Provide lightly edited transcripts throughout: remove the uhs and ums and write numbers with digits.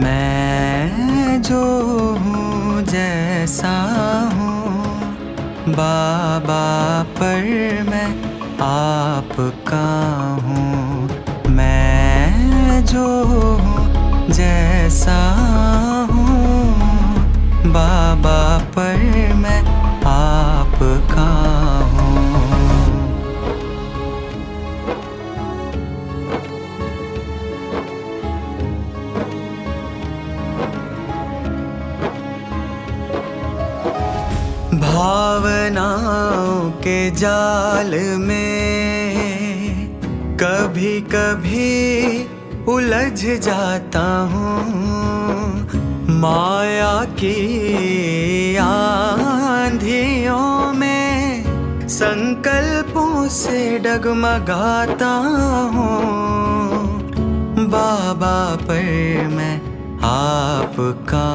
मैं जो हूँ जैसा हूँ बाबा, पर मैं आपका हूँ। मैं जो हूँ जैसा हूँ बाबा, पर मैं आपका हूँ। भावनाओं के जाल में कभी कभी उलझ जाता हूँ। माया की आंधियों में संकल्पों से डगमगाता हूँ। बाबा, पर मैं आपका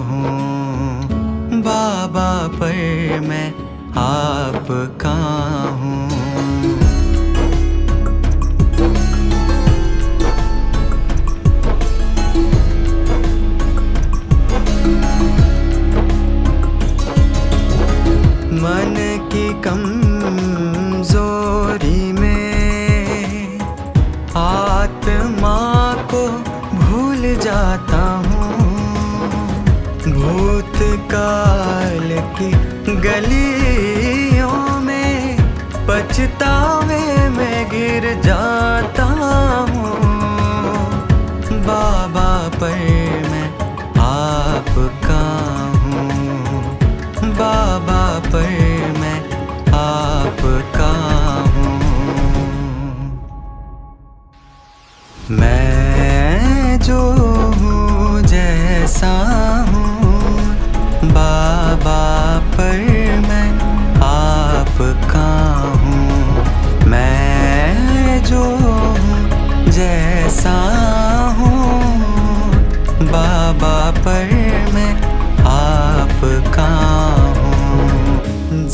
हूँ। बाबा, पर मैं आपका हूँ। मन की कमजोरी में आत्मा को भूल जाता हूँ। भूतकाल की गलियों में पछतावे में गिर जाता हूँ। बाबा, पर मैं आपका हूँ। बाबा, पर मैं आपका हूँ। मैं जो हूँ जैसा हूँ बाबा, पर मैं आपका हूँ। मैं जो हूँ जैसा हूँ बाबा, पर मैं आपका हूँ।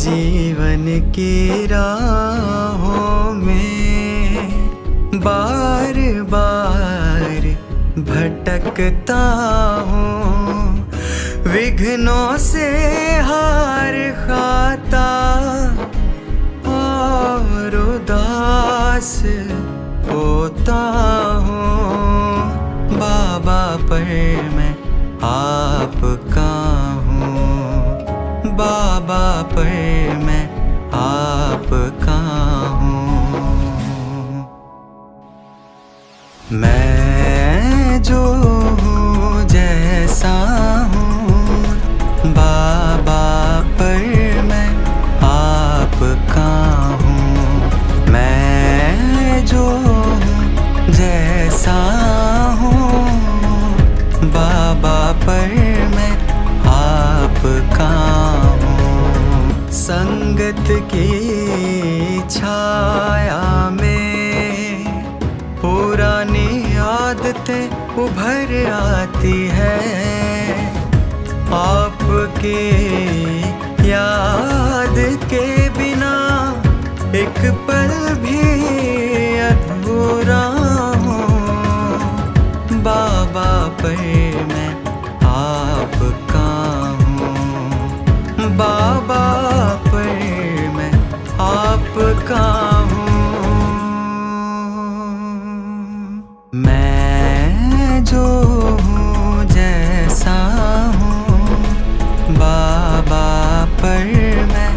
जीवन की राहों में बार बार भटकता हूँ। विघ्नों से हार खाता और उदास होता हूँ। बाबा, पर मैं आपका हूँ। बाबा, पर मैं आपका हूँ। मैं जो हूँ जैसा हूँ बाबा, पर मैं आपका हूँ। मैं जो हूँ जैसा हूँ बाबा, पर मैं आपका हूँ। संगत की छाया में पुरानी आदतें उभर आती है। आपके याद के बिना एक पल भी अधूरा हूँ। बाबा, पर मैं आपका हूँ। बाबा, पर मैं आपका हूँ। मैं जो हूँ जैसा हूँ बाबा, पर मैं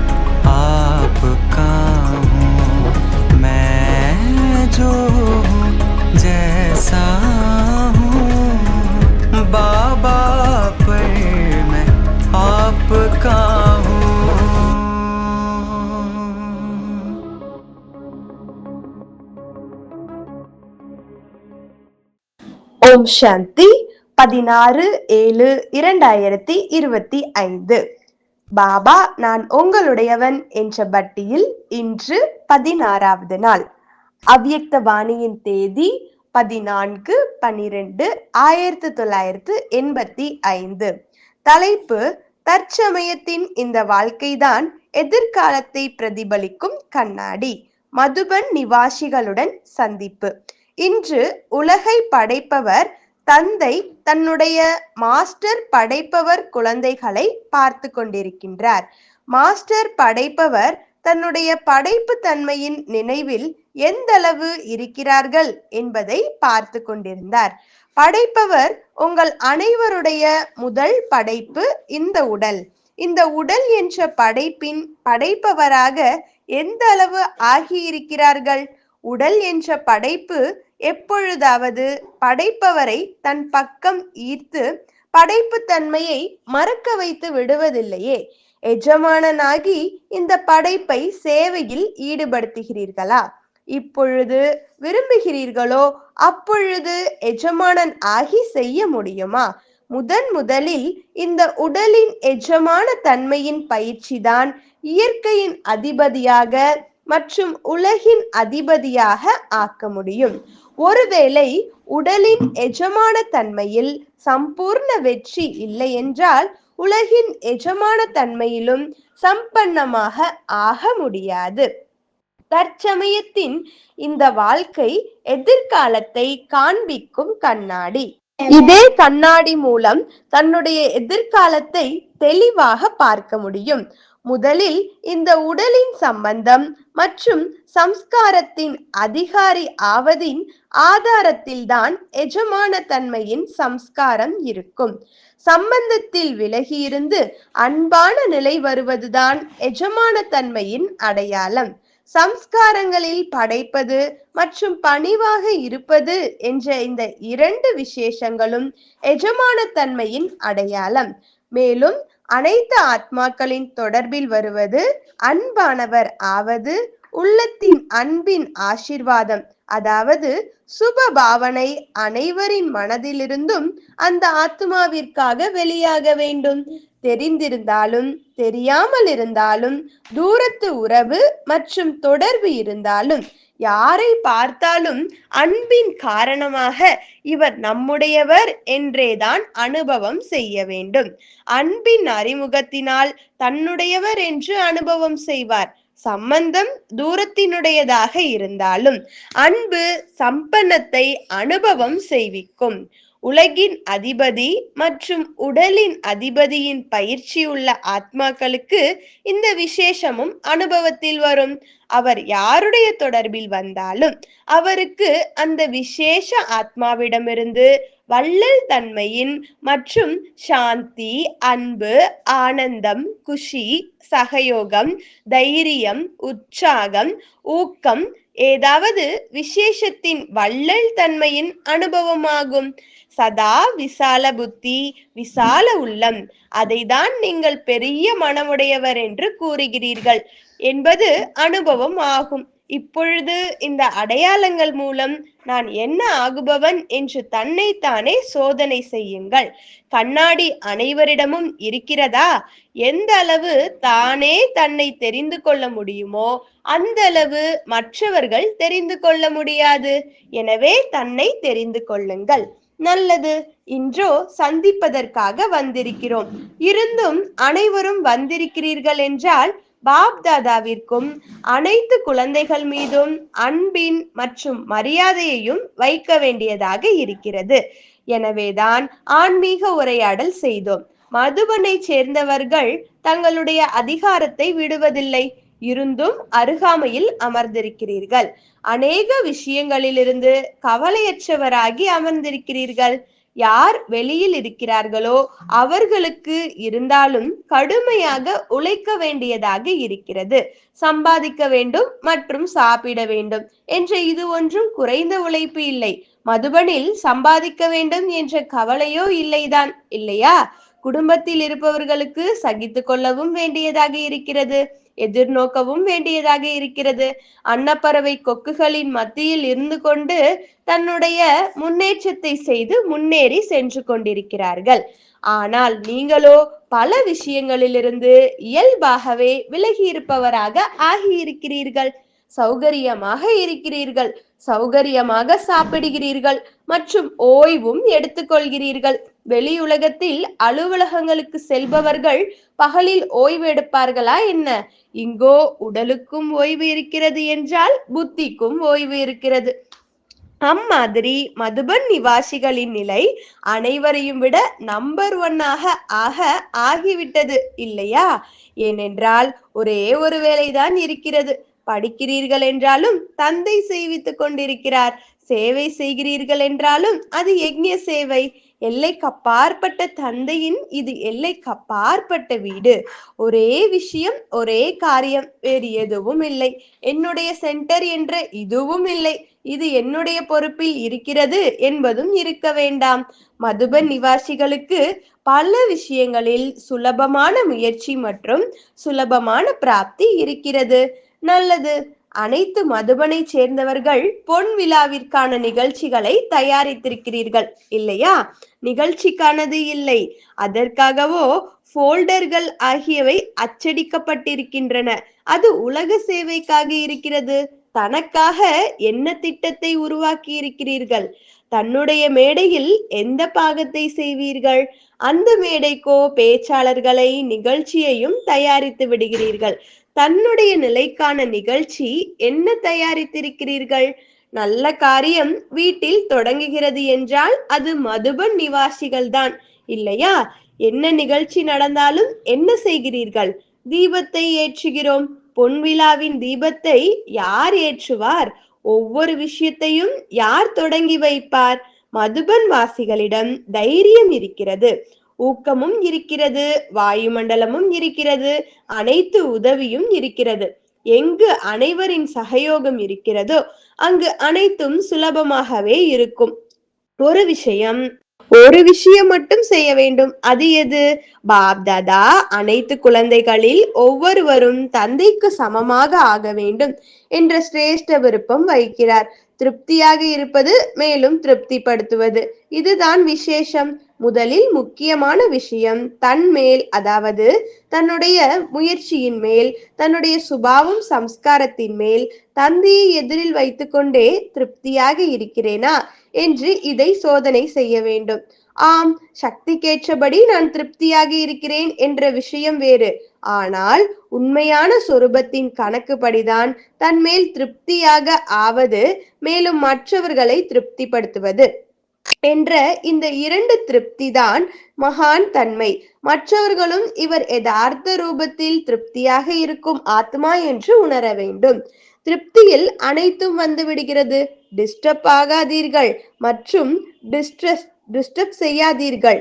आपका हूँ। मैं जो हूँ जैसा हूँ बाबा, पर मैं आपका हूँ। ஓம் சாந்தி 16/7/2025. பாபா நான் உங்களுடையவன் என்ற பட்டியில் இன்று 16வது நாள். அவ்யக்த வாணியின் தேதி 14/12/1985. தலைப்பு தற்சமயத்தின் இந்த வாழ்க்கைதான் எதிர்காலத்தை பிரதிபலிக்கும் கண்ணாடி. மதுபன் நிவாசிகளுடன் சந்திப்பு. இன்று உலகை படைப்பவர் தந்தை தன்னுடைய மாஸ்டர் படைப்பவர் குழந்தைகளை பார்த்து கொண்டிருக்கின்றார். மாஸ்டர் படைப்பவர் தன்னுடைய படைப்பு தன்மையின் நினைவில் எந்தளவு இருக்கிறார்கள் என்பதை பார்த்து கொண்டிருந்தார். படைப்பவர் உங்கள் அனைவருடைய முதல் படைப்பு இந்த உடல். இந்த உடல் என்ற படைப்பின் படைப்பவராக எந்த அளவு ஆகியிருக்கிறார்கள்? உடல் என்ற படைப்பு எப்பொழுதாவது படைப்பவரை தன் பக்கம் ஈர்த்து படைப்பு தன்மையை மறக்க வைத்து விடுவதில்லையே. எஜமானனாகி இந்த படைப்பை சேவையில் ஈடுபடுத்துகிறீர்களா? இப்பொழுது விரும்புகிறீர்களோ அப்பொழுது எஜமானன் ஆகி செய்ய முடியுமா? முதலில் இந்த உடலின் எஜமான தன்மையின் பயிற்சிதான் இயற்கையின் அதிபதியாக மற்றும் உலகின் அதிபதியாக ஆக்க முடியும். ஒருவேளை உடலின் எஜமான தன்மையில் சம்பூர்ண வெற்றி இல்லை என்றால் உலகின் எஜமான தன்மையிலும் சம்பன்னமாக ஆக முடியாது. தற்சமயத்தின் இந்த வாழ்க்கை எதிர்காலத்தை காண்பிக்கும் கண்ணாடி. இதே கண்ணாடி மூலம் தன்னுடைய எதிர்காலத்தை தெளிவாக பார்க்க முடியும். முதலில் இந்த உடலின் சம்பந்தம் மற்றும் சம்ஸ்காரத்தின் அதிகாரி ஆவதின் ஆதாரத்தில்தான் எஜமான தன்மையின் சம்ஸ்காரம் இருக்கும். சம்பந்தத்தில் விலகியிருந்து அன்பான நிலை வருவதுதான் எஜமான தன்மையின் அடையாளம். சம்ஸ்காரங்களில் படைப்பது மற்றும் பணிவாக இருப்பது என்ற இந்த இரண்டு விசேஷங்களும் எஜமான தன்மையின் அடையாளம். மேலும் அனைத்து ஆத்மாக்களின் தொடர்பில் வருவது, அன்பானவர் ஆவது, உள்ளத்தின் அன்பின் ஆசீர்வாதம், அதாவது சுப பாவனை அனைவரின் மனதிலிருந்தும் அந்த ஆத்மாவிற்காக வெளியாக வேண்டும். தெரிந்திருந்தாலும் தெரியாமல் இருந்தாலும், தூரத்து உறவு மற்றும் தொடர்பு இருந்தாலும், யாரை பார்த்தாலும் அன்பின் காரணமாக இவர் நம்முடையவர் என்றேதான் அனுபவம் செய்ய வேண்டும். அன்பின் அறிமுகத்தினால் தன்னுடையவர் என்று அனுபவம் செய்வார். சம்பந்தம் தூரத்தினுடையதாக இருந்தாலும் அன்பு சம்பன்னத்தை அனுபவம் செய்விக்கும். உலகின் அதிபதி மற்றும் உடலின் அதிபதியின் பயிற்சி உள்ள ஆத்மாக்களுக்கு இந்த விசேஷமும் அனுபவத்தில் வரும். அவர் யாருடைய தொடர்பில் வந்தாலும் அவருக்கு அந்த விசேஷ ஆத்மாவிடமிருந்து வள்ளல் தன்மையின் மற்றும் சாந்தி, அன்பு, ஆனந்தம், குஷி, சகயோகம், தைரியம், உற்சாகம், ஊக்கம், ஏதாவது விசேஷத்தின் வள்ளல் தன்மையின் அனுபவமாகும். சதா விசால புத்தி, விசால உள்ளம், அதைதான் நீங்கள் பெரிய மனமுடையவர் என்று கூறுகிறீர்கள் என்பது அனுபவம் ஆகும். இப்பொழுது இந்த அடையாளங்கள் மூலம் நான் என்ன ஆகுபவன் என்று தன்னைத்தானே சோதனை செய்யுங்கள். கண்ணாடி அனைவரிடமும் இருக்கிறதா? எந்த அளவு தானே தன்னை தெரிந்து கொள்ள முடியுமோ அந்த அளவு மற்றவர்கள் தெரிந்து கொள்ள முடியாது. எனவே தன்னை தெரிந்து கொள்ளுங்கள். நல்லது, இன்றோ சந்திப்பதற்காக வந்திருக்கிறோம். இருந்தும் அனைவரும் வந்திருக்கிறீர்கள் என்றால் பாப் தாதாவிற்கும் அனைத்து குழந்தைகள் மீதும் அன்பின் மற்றும் மரியாதையையும் வைக்க வேண்டியதாக இருக்கிறது. எனவேதான் ஆன்மீக உரையாடல் செய்தோம். மதுபனை சேர்ந்தவர்கள் தங்களுடைய அதிகாரத்தை விடுவதில்லை. இருந்தும் அருகாமையில் அமர்ந்திருக்கிறீர்கள். அநேக விஷயங்களிலிருந்து கவலையற்றவராகி அமர்ந்திருக்கிறீர்கள். யார் வெளியில் இருக்கிறார்களோ அவர்களுக்கு இருந்தாலும் கடுமையாக உழைக்க வேண்டியதாக இருக்கிறது. சம்பாதிக்க வேண்டும் மற்றும் சாப்பிட வேண்டும் என்ற இது ஒன்றும் குறைந்த உழைப்பு இல்லை. மதுபனில் சம்பாதிக்க வேண்டும் என்ற கவலையோ இல்லைதான், இல்லையா? குடும்பத்தில் இருப்பவர்களுக்கு சகித்து கொள்ளவும் வேண்டியதாக இருக்கிறது, எதிர்நோக்கவும் வேண்டியதாக இருக்கிறது. அன்னப்பறவை கொக்குகளின் மத்தியில் இருந்து கொண்டு தன்னுடைய முன்னேற்றத்தை செய்து முன்னேறி சென்று கொண்டிருக்கிறார்கள். ஆனால் நீங்களோ பல விஷயங்களிலிருந்து இயல்பாகவே விலகி இருப்பவராக ஆகியிருக்கிறீர்கள். சௌகரியமாக இருக்கிறீர்கள், சௌகரியமாக சாப்பிடுகிறீர்கள் மற்றும் ஓய்வும் எடுத்துக்கொள்கிறீர்கள். வெளியுலகத்தில் அலுவலகங்களுக்கு செல்பவர்கள் பகலில் ஓய்வு எடுப்பார்களா என்ன? இங்கோ உடலுக்கும் ஓய்வு இருக்கிறது என்றால் புத்திக்கும் ஓய்வு இருக்கிறது. அம்மாதிரி மதுபன் நிவாசிகளின் நிலை அனைவரையும் விட நம்பர் ஒன்னாக ஆக ஆகிவிட்டது இல்லையா? ஏனென்றால் ஒரே ஒரு வேலைதான் இருக்கிறது. படிக்கிறீர்கள் என்றாலும் தந்தை செய்வித்துக் கொண்டிருக்கிறார். சேவை செய்கிறீர்கள் என்றாலும் அது யக்ஞ சேவை. எல்லைக்கப்பாற்பட்ட தந்தையின் இது எல்லைக்கப்பாற்பட்ட வீடு. ஒரே விஷயம், ஒரே காரியம், வேறு எதுவும் இல்லை. என்னுடைய சென்டர் என்ற இதுவும் இல்லை. இது என்னுடைய பொறுப்பில் இருக்கிறது என்பதும் இருக்க வேண்டாம். மதுபன் நிவாசிகளுக்கு பல விஷயங்களில் சுலபமான முயற்சி மற்றும் சுலபமான பிராப்தி இருக்கிறது. நல்லது. அனைத்து மதுபனை சேர்ந்தவர்கள் பொன் விழாவிற்கான நிகழ்ச்சிகளை தயாரித்திருக்கிறீர்கள் இல்லையா? நிகழ்ச்சிக்கானது இல்லை, அதற்காகவோ போல்டர்கள் ஆகியவை அச்சடிக்கப்பட்டிருக்கின்றன. அது உலக சேவைக்காக இருக்கிறது. தனக்காக என்ன திட்டத்தை உருவாக்கி இருக்கிறீர்கள்? தன்னுடைய மேடையில் எந்த பாகத்தை செய்வீர்கள்? அந்த மேடைக்கோ பேச்சாளர்களை நிகழ்ச்சியையும் தயாரித்து விடுகிறீர்கள். தன்னுடைய நிலைக்கான நிகழ்ச்சி என்ன தயாரித்திருக்கிறீர்கள்? நல்ல காரியம் வீட்டில் தொடங்குகிறது என்றால் அது மதுபன் நிவாசிகள்தான் இல்லையா? என்ன நிகழ்ச்சி நடந்தாலும் என்ன செய்கிறீர்கள்? தீபத்தை ஏற்றுகிறோம். பொன்விழாவின் தீபத்தை யார் ஏற்றுவார்? ஒவ்வொரு விஷயத்தையும் யார் தொடங்கி வைப்பார்? மதுபன் வாசிகளிடம் தைரியம் இருக்கிறது, ஊக்கமும் இருக்கிறது, வாயுமண்டலமும் இருக்கிறது, அனைத்து உதவியும் இருக்கிறது. எங்கு அனைவரின் சகயோகம் இருக்கிறதோ அங்கு அனைத்தும் சுலபமாகவே இருக்கும். ஒரு விஷயம் மட்டும் செய்ய வேண்டும். அது எது? பாப்தாதா அனைத்து குழந்தைகளில் ஒவ்வொருவரும் தந்தைக்கு சமமாக ஆக வேண்டும் என்ற சிரேஷ்ட விருப்பம் வைக்கிறார். திருப்தியாக இருப்பது, மேலும் திருப்திப்படுத்துவது, இதுதான் விசேஷம். முதலில் முக்கியமான விஷயம் தன் மேல், அதாவது தன்னுடைய முயற்சியின் மேல், தன்னுடைய சுபாவம் சம்ஸ்காரத்தின் மேல் தந்தையை எதிரில் வைத்துக்கொண்டே திருப்தியாக இருக்கிறேனா என்று இதை சோதனை செய்ய வேண்டும். ஆம், சக்திக்கேற்றபடி நான் திருப்தியாக இருக்கிறேன் என்ற விஷயம் வேறு. ஆனால் உண்மையான சொரூபத்தின் கணக்குப்படிதான் தன்மேல் திருப்தியாக ஆவது, மேலும் மற்றவர்களை திருப்திப்படுத்துவது என்ற இந்த இரண்டு திருப்தி தான் மகான் தன்மை. மற்றவர்களும் இவர் யதார்த்த ரூபத்தில் திருப்தியாக இருக்கும் ஆத்மா என்று உணர வேண்டும். திருப்தியில் அனைத்தும் வந்து விடுகிறது. டிஸ்டர்ப் ஆகாதீர்கள் மற்றும் டிஸ்டர்ப் செய்யாதீர்கள்,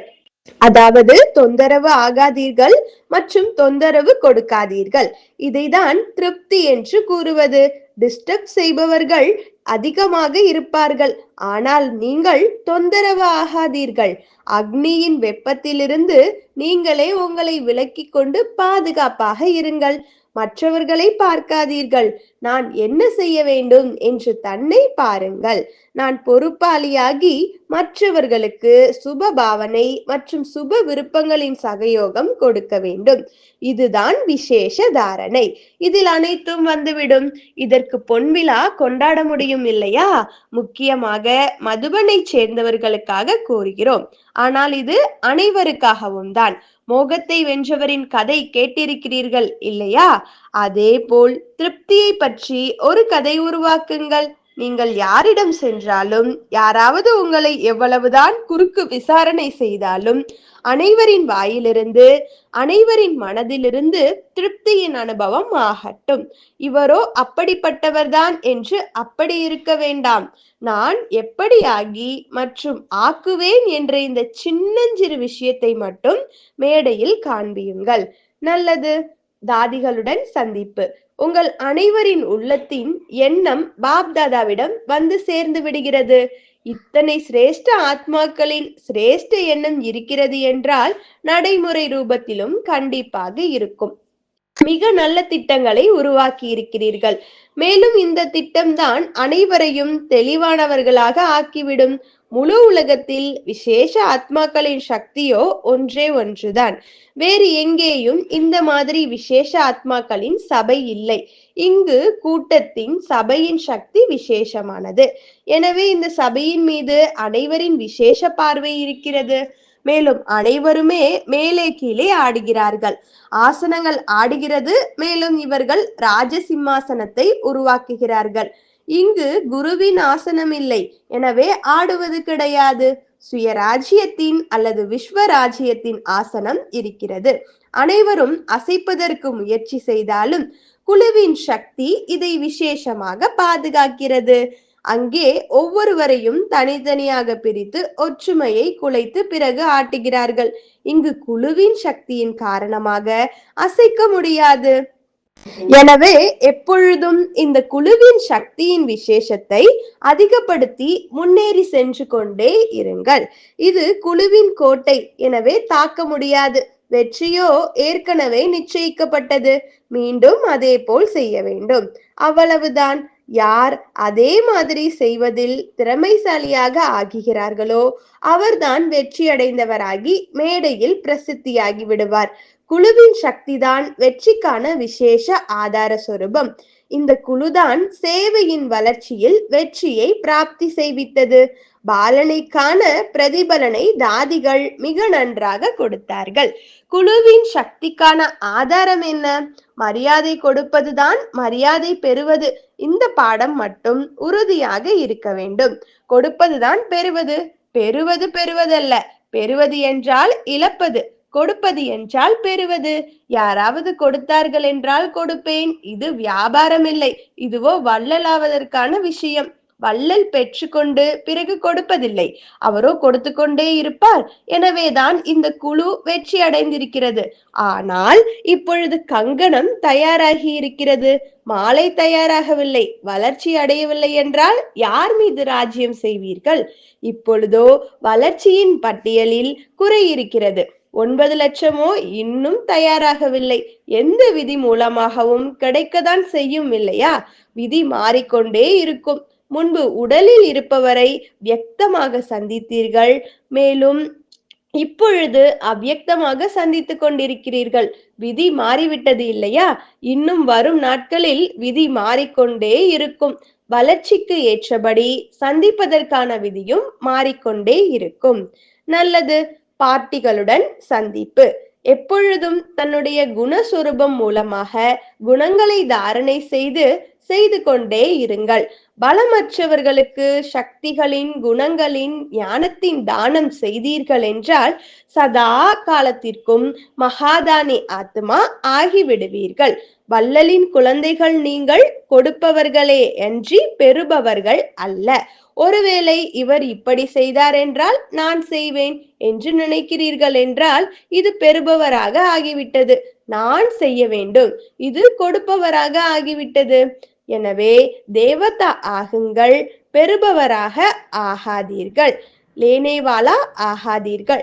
அதாவது தொந்தரவு ஆகாதீர்கள் மற்றும் தொந்தரவு கொடுக்காதீர்கள். இதைதான் திருப்தி என்று கூறுவது. டிஸ்டர்ப் செய்பவர்கள் அதிகமாக இருப்பார்கள், ஆனால் நீங்கள் தொந்தரவு ஆகாதீர்கள். அக்னியின் வெப்பத்திலிருந்து நீங்களே உங்களை விலக்கிக் கொண்டு பாதுகாப்பாக இருங்கள். மற்றவர்களை பார்க்காதீர்கள். நான் என்ன செய்ய வேண்டும் என்று தன்னை பாருங்கள். நான் பொறுப்பாளியாகி மற்றவர்களுக்கு சுப பாவனை மற்றும் சுப விருப்பங்களின் சகயோகம் கொடுக்க வேண்டும். இதுதான் விசேஷ தாரணை. இதில் அனைத்தும் வந்துவிடும். இதற்கு பொன்விழா கொண்டாட முடியும் இல்லையா? முக்கியமாக மதுபனை சேர்ந்தவர்களுக்காக கூறுகிறோம். ஆனால் இது அனைவருக்காகவும் தான். மோகத்தை வென்றவரின் கதை கேட்டிருக்கிறீர்கள் இல்லையா? அதே போல் திருப்தியை பற்றி ஒரு கதை உருவாக்குங்கள். நீங்கள் யாரிடம் சென்றாலும், யாராவது உங்களை எவ்வளவுதான் குறுக்கு விசாரணை செய்தாலும், அனைவரின் வாயிலிருந்து, அனைவரின் மனதிலிருந்து திருப்தியின் அனுபவம் ஆகட்டும். இவரோ அப்படிப்பட்டவர்தான் என்று அப்படி இருக்க வேண்டாம். நான் எப்படி ஆகி மற்றும் ஆக்குவேன் என்ற இந்த சின்னஞ்சிறு விஷயத்தை மட்டும் மேடையில் காண்பியுங்கள். நல்லது. தாதிகளுடன் சந்திப்பு. உங்கள் அனைவரின் உள்ளத்தின் எண்ணம் பாப்தாதாவிடம் வந்து சேர்ந்து விடுகிறது. இத்தனை சிரேஷ்ட ஆத்மாக்களின் சிரேஷ்ட எண்ணம் இருக்கிறது என்றால் நடைமுறை ரூபத்திலும் கண்டிப்பாக இருக்கும். மிக நல்ல திட்டங்களை உருவாக்கி இருக்கிறீர்கள். மேலும் இந்த திட்டம்தான் அனைவரையும் தெளிவானவர்களாக ஆக்கிவிடும். முழு உலகத்தில் விசேஷ ஆத்மாக்களின் சக்தியோ ஒன்றே ஒன்றுதான். வேறு எங்கேயும் இந்த மாதிரி விசேஷ ஆத்மாக்களின் சபை இல்லை. இங்கு கூட்டத்தின் சபையின் சக்தி விசேஷமானது. எனவே இந்த சபையின் மீது அனைவரின் விசேஷ பார்வை இருக்கிறது. மேலும் அனைவருமே மேலே கீழே ஆடுகிறார்கள். ஆசனங்கள் ஆடுகிறது. மேலும் இவர்கள் ராஜசிம்மாசனத்தை உருவாக்குகிறார்கள். இங்கு குருவின் ஆசனம் இல்லை, எனவே ஆடுவது கிடையாது. சுயராஜ்யத்தின் அல்லது விஸ்வராஜ்யத்தின் ஆசனம் இருக்கிறது. அனைவரும் அசைப்பதற்கு முயற்சி செய்தாலும் குழுவின் சக்தி இதை விசேஷமாக பாதுகாக்கிறது. அங்கே ஒவ்வொருவரையும் தனித்தனியாக பிரித்து ஒற்றுமையை குலைத்து பிறகு ஆட்டுகிறார்கள். இங்கு குழுவின் சக்தியின் காரணமாக அசைக்க முடியாது. எனவே எப்பொழுதும் இந்த குழுவின் சக்தியின் விசேஷத்தை அதிகப்படுத்தி முன்னேறி சென்று கொண்டே இருங்கள். இது குழுவின் கோட்டை, எனவே தாக்க முடியாது. வெற்றியோ ஏற்கனவே நிச்சயிக்கப்பட்டது. மீண்டும் அதே போல் செய்ய வேண்டும், அவ்வளவுதான். யார் அதே மாதிரி செய்வதில் திறமைசாலியாக ஆகுகிறார்களோ அவர்தான் வெற்றி அடைந்தவராகி மேடையில் பிரசித்தியாகி விடுவார். குழுவின் சக்திதான் வெற்றிக்கான விசேஷ ஆதார சொரூபம். இந்த குழுதான் சேவையின் வளர்ச்சியில் வெற்றியை பிராப்தி செய்வித்தது. பாலனைக்கான பிரதிபலனை தாதிகள் மிக நன்றாக கொடுத்தார்கள். குழுவின் சக்திக்கான ஆதாரம் என்ன? மரியாதை கொடுப்பதுதான் மரியாதை பெறுவது. இந்த பாடம் மட்டும் உறுதியாக இருக்க வேண்டும். கொடுப்பதுதான் பெறுவது, பெறுவது பெறுவதல்ல. பெறுவது என்றால் இழப்பது, கொடுப்பது என்றால் பெறுவது. யாராவது கொடுத்தார்கள் என்றால் கொடுப்பேன். இது வியாபாரம் இல்லை, இதுவோ வள்ளலாவதற்கான விஷயம். வள்ளல் பெற்றுக்கொண்டு பிறகு கொடுப்பதில்லை, அவரோ கொடுத்து கொண்டே இருப்பார். எனவேதான் இந்த குழு வெற்றி அடைந்திருக்கிறது. ஆனால் இப்பொழுது கங்கணம் தயாராகி இருக்கிறது, மாலை தயாராகவில்லை, வளர்ச்சி அடையவில்லை என்றால் யார் மீது ராஜ்யம் செய்வீர்கள்? இப்பொழுதோ வளர்ச்சியின் பட்டியலில் குறை இருக்கிறது. 9 லட்சமோ இன்னும் தயாராகவில்லை. எந்த விதி மூலமாகவும் கிடைக்கத்தான் செய்யும் இல்லையா? விதி மாறிக்கொண்டே இருக்கும். முன்பு உடலில் இருப்பவரை வியக்தமாக சந்தித்தீர்கள், மேலும் இப்பொழுது அவ்வியக்தமாக சந்தித்துக் கொண்டிருக்கிறீர்கள். விதி மாறிவிட்டது இல்லையா? இன்னும் வரும் நாட்களில் விதி மாறிக்கொண்டே இருக்கும். வளர்ச்சிக்கு ஏற்றபடி சந்திப்பதற்கான விதியும் மாறிக்கொண்டே இருக்கும். நல்லது. பார்ட்டிகளுடன் சந்திப்பு. எப்பொழுதும் தன்னுடைய குணஸ்வரூபம் மூலமாக குணங்களை தாரணை செய்து கொண்டே இருங்கள். பலமற்றவர்களுக்கு சக்திகளின் குணங்களின் ஞானத்தின் தானம் செய்தீர்கள் என்றால் சதா காலத்திற்கும் மகாதானி ஆத்மா ஆகிவிடுவீர்கள். வள்ளலின் குழந்தைகள் நீங்கள், கொடுப்பவர்களே அன்றி பெறுபவர்கள் அல்ல. ஒருவேளை இவர் இப்படி செய்தார் என்றால் நான் செய்வேன் என்று நினைக்கிறீர்கள் என்றால் இது பெறுபவராக ஆகிவிட்டது. நான் செய்ய வேண்டும், இது கொடுப்பவராக ஆகிவிட்டது. எனவே தேவதா ஆகுங்கள், பெறுபவராக ஆகாதீர்கள். லேனேவாலா ஆகாதீர்கள்.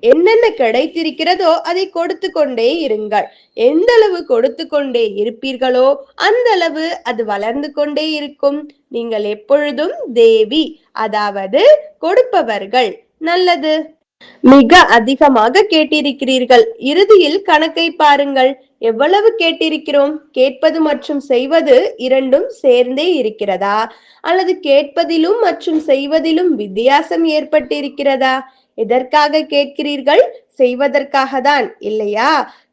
என்னென்ன கிடைத்திருக்கிறதோ அதை கொடுத்து கொண்டே இருங்கள். எந்த அளவு கொடுத்து கொண்டே இருப்பீர்களோ அந்த அளவு அது வளர்ந்து கொண்டே இருக்கும். நீங்கள் எப்பொழுதும் தேவி, அதாவது கொடுப்பவர்கள். நல்லது. மிக அதிகமாக கேட்டிருக்கிறீர்கள். இறுதியில் கணக்கை பாருங்கள். எவ்வளவு கேட்டிருக்கிறோம்? கேட்பது மற்றும் செய்வது இரண்டும் சேர்ந்தே இருக்கிறதா, அல்லது கேட்பதிலும் மற்றும் செய்வதிலும் வித்தியாசம் ஏற்பட்டிருக்கிறதா? எதற்காக கேட்கிறீர்கள்? செய்வதற்காக தான் இல்லையா?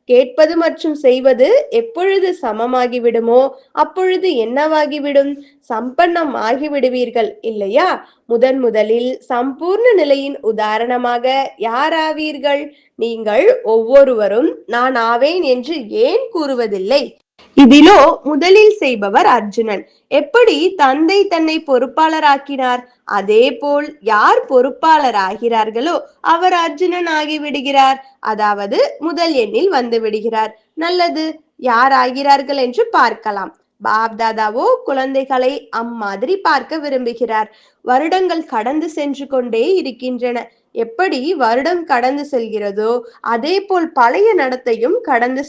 கேட்பது மற்றும் செய்வது எப்பொழுது சமமாகிவிடுமோ அப்பொழுது என்னவாகிவிடும்? சம்பன்னம் ஆகிவிடுவீர்கள் இல்லையா? முதலில் சம்பூர்ண நிலையின் உதாரணமாக யாராவீர்கள்? நீங்கள் ஒவ்வொருவரும் நான் ஆவேன் என்று ஏன் கூறுவதில்லை? இதிலோ முதலில் செய்பவர் அர்ஜுனன். எப்படி தந்தை தன்னை பொறுப்பாளராக்கினார், அதே போல் யார் பொறுப்பாளர் ஆகிறார்களோ அவர் அர்ஜுனன் ஆகிவிடுகிறார். அதாவது முதல் எண்ணில் வந்து விடுகிறார். நல்லது. யார் ஆகிறார்கள் என்று பார்க்கலாம். பாப்தாதாவோ குழந்தைகளை அம்மாதிரி பார்க்க விரும்புகிறார். வருடங்கள் கடந்து சென்று கொண்டே இருக்கின்றன. எப்படி வருடம் கடந்து செல்கிறதோ அதே போல் பழைய நடத்தையும் கடந்து